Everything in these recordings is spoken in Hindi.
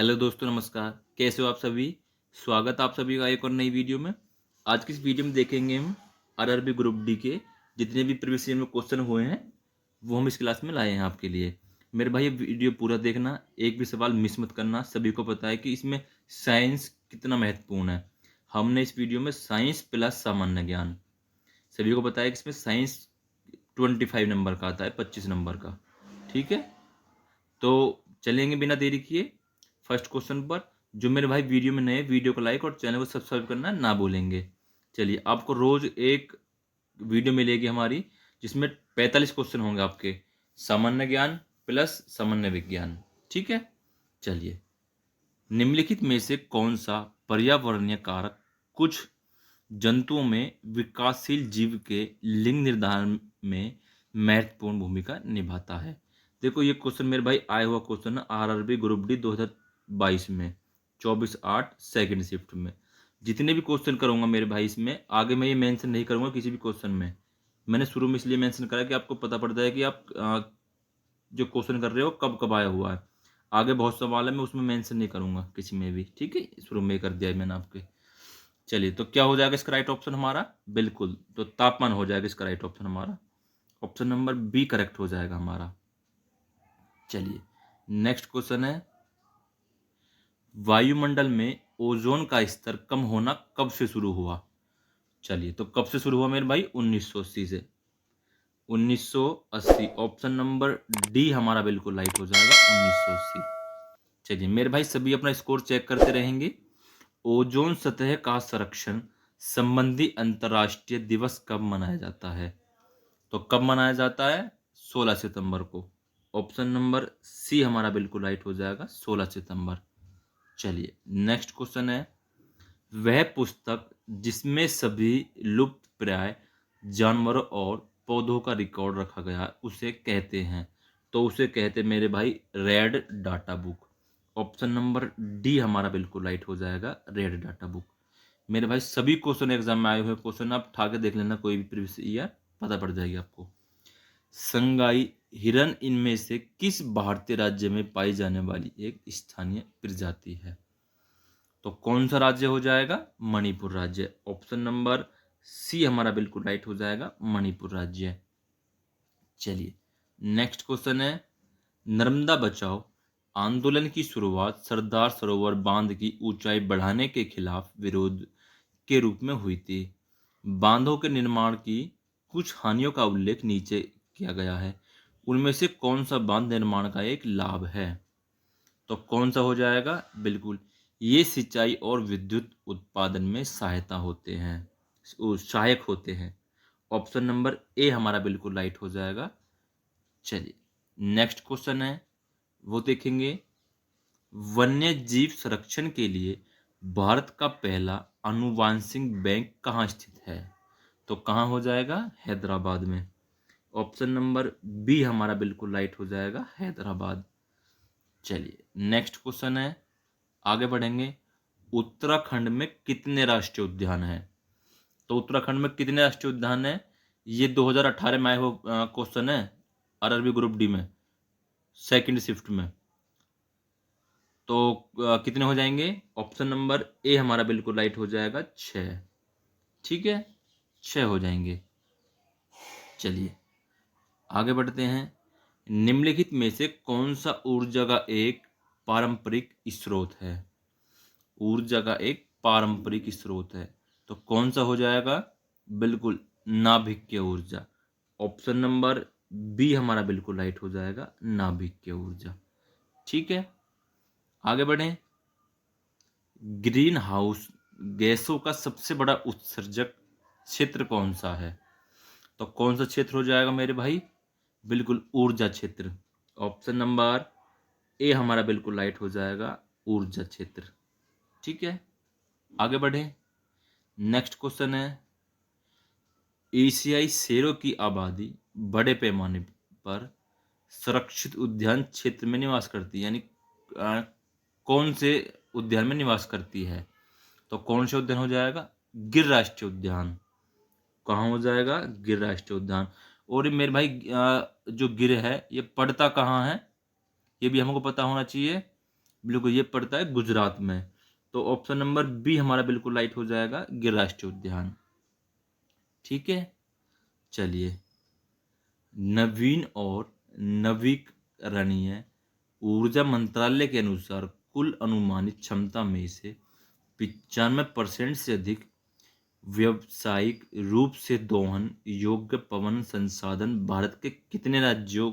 हेलो दोस्तों, नमस्कार। कैसे हो आप सभी? स्वागत है आप सभी का एक और नई वीडियो में। आज की इस वीडियो में देखेंगे हम आरआरबी ग्रुप डी के जितने भी प्रीवियस ईयर में क्वेश्चन हुए हैं वो हम इस क्लास में लाए हैं आपके लिए। मेरे भाई, ये वीडियो पूरा देखना, एक भी सवाल मिस मत करना। सभी को पता है कि इसमें साइंस कितना महत्वपूर्ण है। हमने इस वीडियो में साइंस प्लस सामान्य ज्ञान, सभी को पता है कि इसमें साइंस 25 नंबर का आता है, 25 नंबर का। ठीक है, तो चलेंगे बिना देरी किए फर्स्ट क्वेश्चन पर। जो मेरे भाई वीडियो में नए, वीडियो को लाइक और चैनल को सब्सक्राइब करना ना भूलेंगे। चलिए, आपको रोज एक वीडियो मिलेगी हमारी जिसमें 45 क्वेश्चन होंगे आपके, सामान्य ज्ञान प्लस सामान्य विज्ञान। ठीक है, चलिए। निम्नलिखित में से कौन सा पर्यावरणीय कारक कुछ जंतुओं में विकासशील जीव के लिंग निर्धारण में महत्वपूर्ण भूमिका निभाता है? देखो, ये क्वेश्चन मेरे भाई आया हुआ क्वेश्चन है आरआरबी ग्रुप डी 2022 में, 24/8 सेकंड शिफ्ट में। जितने भी क्वेश्चन करूंगा मेरे भाई, इसमें आगे मैं ये मेंशन नहीं करूंगा किसी भी क्वेश्चन में। मैंने शुरू में इसलिए मेंशन करा कि आपको पता पड़ता है कि आप जो क्वेश्चन कर रहे हो कब कब आया हुआ है। आगे बहुत सवाल है, मैं उसमें मेंशन नहीं करूंगा किसी में भी। ठीक है, शुरू में कर दिया है मैंने आपके। चलिए, तो क्या हो जाएगा इसका राइट ऑप्शन हमारा? बिल्कुल, तो तापमान हो जाएगा इसका राइट ऑप्शन हमारा। ऑप्शन नंबर बी करेक्ट हो जाएगा हमारा। चलिए, नेक्स्ट क्वेश्चन है, वायुमंडल में ओजोन का स्तर कम होना कब से शुरू हुआ? चलिए, तो कब से शुरू हुआ मेरे भाई? 1980 से। 1980, ऑप्शन नंबर डी हमारा बिल्कुल राइट हो जाएगा, 1980। चलिए मेरे भाई, सभी अपना स्कोर चेक करते रहेंगे। ओजोन सतह का संरक्षण संबंधी अंतर्राष्ट्रीय दिवस कब मनाया जाता है? तो कब मनाया जाता है? 16 सितंबर को। ऑप्शन नंबर सी हमारा बिल्कुल राइट हो जाएगा, 16 सितंबर। चलिए, नेक्स्ट क्वेश्चन है, वह पुस्तक जिसमें सभी लुप्त प्राय जानवरों और पौधों का रिकॉर्ड रखा गया है उसे कहते हैं? तो उसे कहते मेरे भाई red data book. Option number D हमारा बिल्कुल राइट हो जाएगा, रेड डाटा बुक। मेरे भाई, सभी क्वेश्चन एग्जाम में आए हुए क्वेश्चन आप उठा के देख लेना, कोई भी प्रीवियस ईयर पता पड़ जाएगी आपको। संगाई हिरन इनमें से किस भारतीय राज्य में पाई जाने वाली एक स्थानीय प्रजाति है? तो कौन सा राज्य हो जाएगा? मणिपुर राज्य। ऑप्शन नंबर सी हमारा बिल्कुल राइट हो जाएगा, मणिपुर राज्य। चलिए, नेक्स्ट क्वेश्चन है, नर्मदा बचाओ आंदोलन की शुरुआत सरदार सरोवर बांध की ऊंचाई बढ़ाने के खिलाफ विरोध के रूप में हुई थी। बांधों के निर्माण की कुछ हानियों का उल्लेख नीचे किया गया है, उनमें से कौन सा बांध निर्माण का एक लाभ है? तो कौन सा हो जाएगा? बिल्कुल, ये सिंचाई और विद्युत उत्पादन में सहायता होते हैं, सहायक होते हैं। ऑप्शन नंबर ए हमारा बिल्कुल राइट हो जाएगा। चलिए, नेक्स्ट क्वेश्चन है, वो देखेंगे, वन्य जीव संरक्षण के लिए भारत का पहला आनुवांशिक बैंक कहाँ स्थित है? तो कहाँ हो जाएगा? हैदराबाद में। ऑप्शन नंबर बी हमारा बिल्कुल राइट हो जाएगा, हैदराबाद। चलिए, नेक्स्ट क्वेश्चन है, आगे बढ़ेंगे। उत्तराखंड में कितने राष्ट्रीय उद्यान हैं? तो उत्तराखंड में कितने राष्ट्रीय उद्यान हैं? ये 2018 में आए हुए क्वेश्चन है आरआरबी ग्रुप डी में, सेकंड शिफ्ट में। तो कितने हो जाएंगे? ऑप्शन नंबर ए हमारा बिल्कुल राइट हो जाएगा, 6। ठीक है, 6 हो जाएंगे। चलिए, आगे बढ़ते हैं। निम्नलिखित में से कौन सा ऊर्जा का एक पारंपरिक स्रोत है? ऊर्जा का एक पारंपरिक स्रोत है, तो कौन सा हो जाएगा? बिल्कुल, नाभिकीय ऊर्जा। ऑप्शन नंबर बी हमारा बिल्कुल राइट हो जाएगा, नाभिकीय ऊर्जा। ठीक है, आगे बढ़ें। ग्रीन हाउस गैसों का सबसे बड़ा उत्सर्जक क्षेत्र कौन सा है? तो कौन सा क्षेत्र हो जाएगा मेरे भाई? बिल्कुल, ऊर्जा क्षेत्र। ऑप्शन नंबर ए हमारा बिल्कुल राइट हो जाएगा, ऊर्जा क्षेत्र। ठीक है, आगे बढ़ें। नेक्स्ट क्वेश्चन है, एशियाई शेरों की आबादी बड़े पैमाने पर संरक्षित उद्यान क्षेत्र में निवास करती है, यानी कौन से उद्यान में निवास करती है? तो कौन से उद्यान हो जाएगा? गिर राष्ट्रीय उद्यान। कहाँ हो जाएगा? गिर राष्ट्रीय उद्यान। और ये मेरे भाई, जो गिर है ये पड़ता कहाँ है ये भी हमको पता होना चाहिए। बिल्कुल ये पड़ता है गुजरात में। तो ऑप्शन नंबर बी हमारा बिल्कुल राइट हो जाएगा, गिर राष्ट्रीय उद्यान। ठीक है, चलिए। नवीन और नवीकरणीय ऊर्जा मंत्रालय के अनुसार कुल अनुमानित क्षमता में से 95% से अधिक व्यावसायिक रूप से दोहन योग्य पवन संसाधन भारत के कितने राज्यों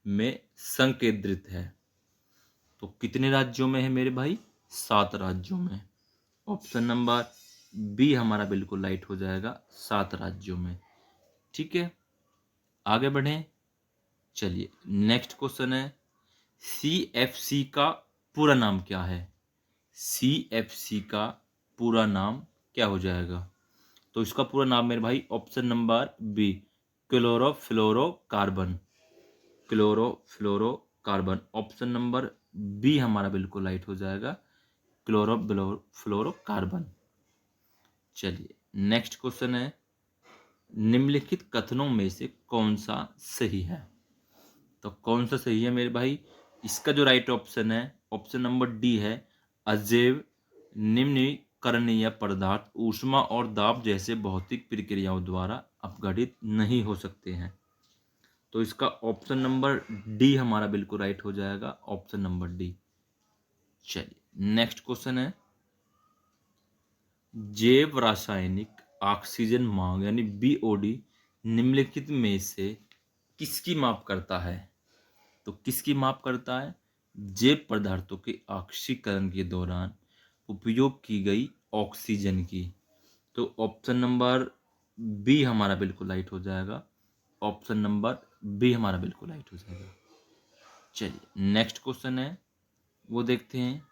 में संकेंद्रित है? तो कितने राज्यों में है मेरे भाई? 7 राज्यों में। ऑप्शन नंबर बी हमारा बिल्कुल राइट हो जाएगा, 7 राज्यों में। ठीक है, आगे बढ़ें। चलिए, नेक्स्ट क्वेश्चन है, CFC का पूरा नाम क्या है? CFC का पूरा नाम क्या हो जाएगा? तो इसका पूरा नाम मेरे भाई option number B, chlorofluorocarbon. Chlorofluorocarbon, option number B हमारा बिल्कुल राइट हो जाएगा, क्लोरोफ्लोरोकार्बन। चलिए, नेक्स्ट क्वेश्चन है, निम्नलिखित कथनों में से कौन सा सही है? तो कौन सा सही है मेरे भाई? इसका जो राइट ऑप्शन है, ऑप्शन नंबर डी है, अजैव निम्नीकरणीय पदार्थ ऊष्मा और दाब जैसे भौतिक प्रक्रियाओं द्वारा अपघटित नहीं हो सकते हैं। तो इसका ऑप्शन नंबर डी हमारा बिल्कुल राइट हो जाएगा, ऑप्शन नंबर डी। चलिए, नेक्स्ट क्वेश्चन है, जैव रासायनिक ऑक्सीजन मांग यानी BOD निम्नलिखित में से किसकी माप करता है? तो किसकी माप करता है? जैव पदार्थों के ऑक्सीकरण के दौरान उपयोग की गई ऑक्सीजन की। तो ऑप्शन नंबर बी हमारा बिल्कुल राइट हो जाएगा, ऑप्शन नंबर बी हमारा बिल्कुल राइट हो जाएगा। चलिए, नेक्स्ट क्वेश्चन है, वो देखते हैं।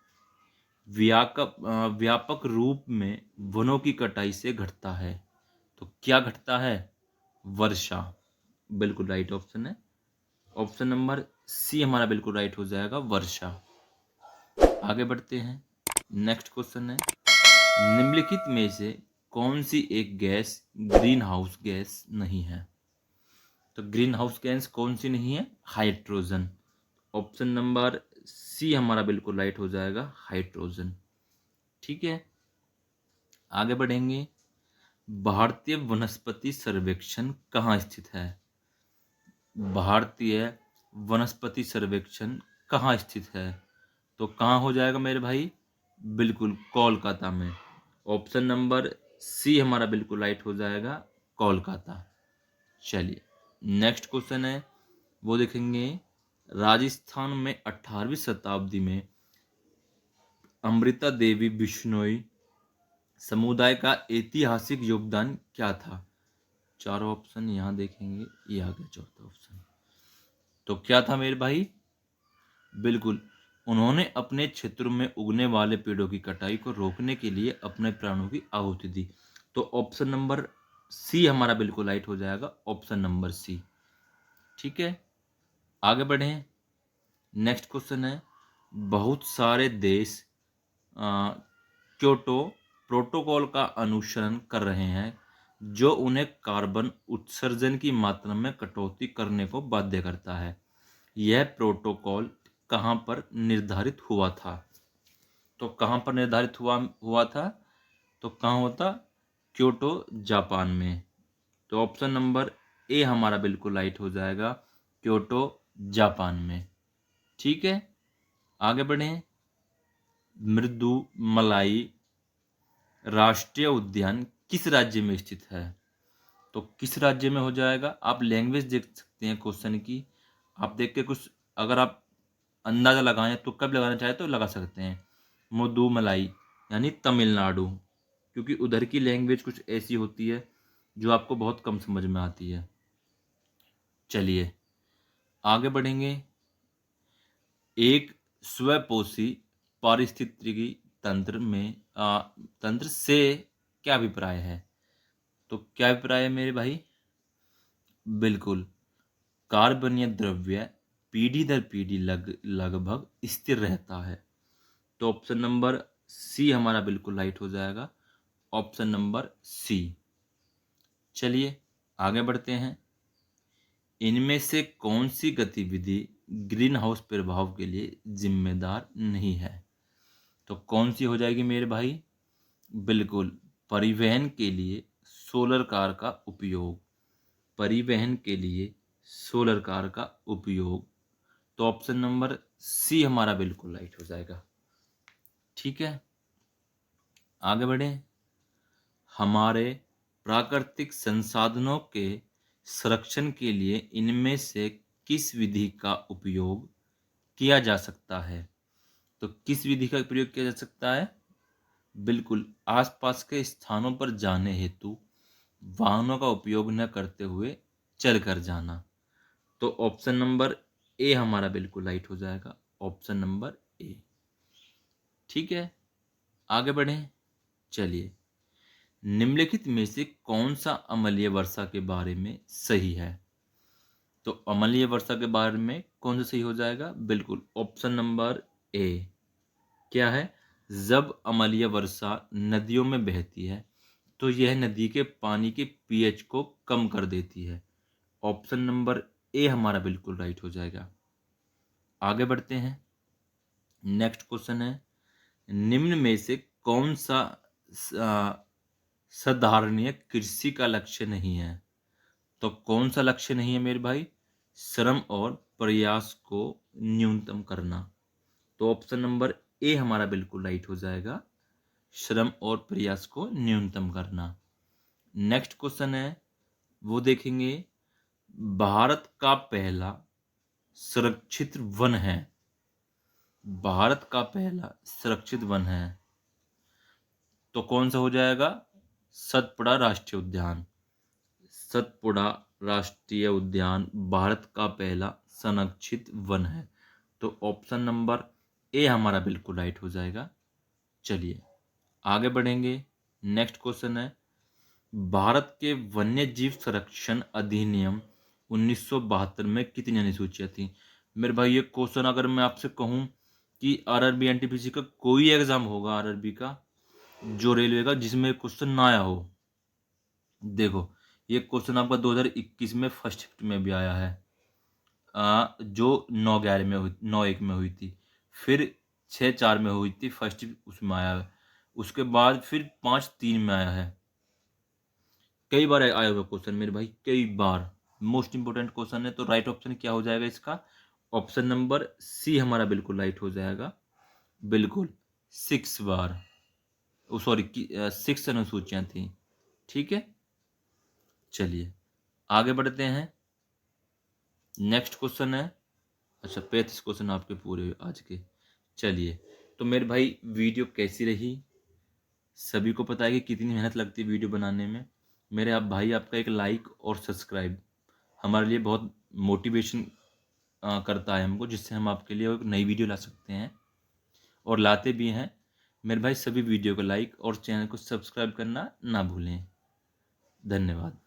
व्यापक रूप में वनों की कटाई से घटता है, तो क्या घटता है? वर्षा। बिल्कुल राइट ऑप्शन है, ऑप्शन नंबर सी हमारा बिल्कुल राइट हो जाएगा, वर्षा। आगे बढ़ते हैं, नेक्स्ट क्वेश्चन है, निम्नलिखित में से कौन सी एक गैस ग्रीन हाउस गैस नहीं है? तो ग्रीन हाउस गैस कौन सी नहीं है? हाइड्रोजन। ऑप्शन नंबर सी हमारा बिल्कुल राइट हो जाएगा, हाइड्रोजन। ठीक है, आगे बढ़ेंगे। भारतीय वनस्पति सर्वेक्षण कहाँ स्थित है? भारतीय वनस्पति सर्वेक्षण कहाँ स्थित है? तो कहाँ हो जाएगा मेरे भाई? बिल्कुल कोलकाता में। ऑप्शन नंबर सी हमारा बिल्कुल राइट हो जाएगा, कोलकाता। चलिए, नेक्स्ट क्वेश्चन है, वो देखेंगे। राजस्थान में 18वीं शताब्दी में अमृता देवी बिश्नोई समुदाय का ऐतिहासिक योगदान क्या था? चारों ऑप्शन यहाँ देखेंगे, ये आ गया चौथा ऑप्शन। तो क्या था मेरे भाई? बिल्कुल, उन्होंने अपने क्षेत्र में उगने वाले पेड़ों की कटाई को रोकने के लिए अपने प्राणों की आहुति दी। तो ऑप्शन नंबर सी हमारा बिल्कुल राइट हो जाएगा, ऑप्शन नंबर सी। ठीक है, आगे बढ़ें। नेक्स्ट क्वेश्चन है, बहुत सारे देश क्योटो प्रोटोकॉल का अनुसरण कर रहे हैं जो उन्हें कार्बन उत्सर्जन की मात्रा में कटौती करने को बाध्य करता है। यह प्रोटोकॉल कहाँ पर निर्धारित हुआ था? तो कहाँ पर निर्धारित हुआ था? तो कहाँ होता? क्योटो जापान में। तो ऑप्शन नंबर ए हमारा बिल्कुल राइट हो जाएगा, क्योटो जापान में। ठीक है, आगे बढ़ें। मृदु मलाई राष्ट्रीय उद्यान किस राज्य में स्थित है? तो किस राज्य में हो जाएगा? आप लैंग्वेज देख सकते हैं क्वेश्चन की। आप देख के कुछ अगर आप अंदाजा लगाएं तो कब लगाना चाहे तो लगा सकते हैं। मुदुमलाई यानी तमिलनाडु, क्योंकि उधर की लैंग्वेज कुछ ऐसी होती है जो आपको बहुत कम समझ में आती है। चलिए, आगे बढ़ेंगे। एक स्वपोषी पारिस्थितिकी तंत्र से क्या अभिप्राय है? तो क्या अभिप्राय है मेरे भाई? बिल्कुल, कार्बनीय द्रव्य पीढ़ी दर पीढ़ी लगभग स्थिर रहता है। तो ऑप्शन नंबर सी हमारा बिल्कुल राइट हो जाएगा, ऑप्शन नंबर सी। चलिए, आगे बढ़ते हैं। इनमें से कौन सी गतिविधि ग्रीन हाउस प्रभाव के लिए जिम्मेदार नहीं है। तो कौन सी हो जाएगी मेरे भाई? बिल्कुल, परिवहन के लिए सोलर कार का उपयोग। परिवहन के लिए सोलर कार का उपयोग। तो ऑप्शन नंबर सी हमारा बिल्कुल राइट हो जाएगा। ठीक है, आगे बढ़ें। हमारे प्राकृतिक संसाधनों के संरक्षण के लिए इनमें से किस विधि का उपयोग किया जा सकता है? तो किस विधि का प्रयोग किया जा सकता है? बिल्कुल, आसपास के स्थानों पर जाने हेतु वाहनों का उपयोग न करते हुए चलकर जाना। तो ऑप्शन नंबर ए हमारा बिल्कुल राइट हो जाएगा। Option number A. ठीक है, आगे बढ़ें। चलिए, निम्नलिखित में से कौन सा अम्लीय वर्षा के बारे में सही है? तो अम्लीय वर्षा के बारे में कौन सा सही हो जाएगा? बिल्कुल, ऑप्शन नंबर ए। क्या है? जब अम्लीय वर्षा नदियों में बहती है तो यह नदी के पानी के पीएच को कम कर देती है। ऑप्शन नंबर ए हमारा बिल्कुल राइट हो जाएगा। आगे बढ़ते हैं। नेक्स्ट क्वेश्चन है, निम्न में से कौन सा साधारणीय कृषि का लक्ष्य नहीं है? तो कौन सा लक्ष्य नहीं है मेरे भाई? श्रम और प्रयास को न्यूनतम करना। तो ऑप्शन नंबर ए हमारा बिल्कुल राइट हो जाएगा। श्रम और प्रयास को न्यूनतम करना। नेक्स्ट क्वेश्चन है, वो देखेंगे, भारत का पहला सुरक्षित वन है। भारत का पहला सुरक्षित वन है तो कौन सा हो जाएगा? सतपुड़ा राष्ट्रीय उद्यान। सतपुड़ा राष्ट्रीय उद्यान भारत का पहला संरक्षित वन है। तो ऑप्शन नंबर ए हमारा बिल्कुल राइट हो जाएगा। चलिए, आगे बढ़ेंगे। नेक्स्ट क्वेश्चन है, भारत के वन्य जीव संरक्षण अधिनियम 1972 में कितनी अनुसूचियां थी? मेरे भाई, ये क्वेश्चन अगर मैं आपसे कहूं कि आरआरबी एनटीपीसी का कोई एग्जाम होगा आरआरबी का, जो रेलवे का, जिसमें क्वेश्चन ना आया हो, देखो ये क्वेश्चन आपका 2021 में फर्स्ट शिफ्ट में भी आया है, जो 9/11 में हुई, 9/1 में हुई थी, फिर 6/4 में हुई थी फर्स्ट, उसमें आया है, उसके बाद फिर 5/3 में आया है। कई बार आया हुआ क्वेश्चन मेरे भाई, कई बार। मोस्ट इंपोर्टेंट क्वेश्चन है। तो राइट ऑप्शन क्या हो जाएगा इसका? ऑप्शन नंबर सी हमारा बिल्कुल राइट हो जाएगा। बिल्कुल, 6 बार, सॉरी 6 अनुसूचियां थी। ठीक है, चलिए आगे बढ़ते हैं। नेक्स्ट क्वेश्चन है, अच्छा 35 क्वेश्चन आपके पूरे आज के। चलिए, तो मेरे भाई वीडियो कैसी रही? सभी को पता है कि कितनी मेहनत लगती है वीडियो बनाने में। मेरे आप भाई, आपका एक लाइक और सब्सक्राइब हमारे लिए बहुत मोटिवेशन करता है हमको, जिससे हम आपके लिए एक नई वीडियो ला सकते हैं और लाते भी हैं। मेरे भाई, सभी वीडियो को लाइक और चैनल को सब्सक्राइब करना ना भूलें। धन्यवाद।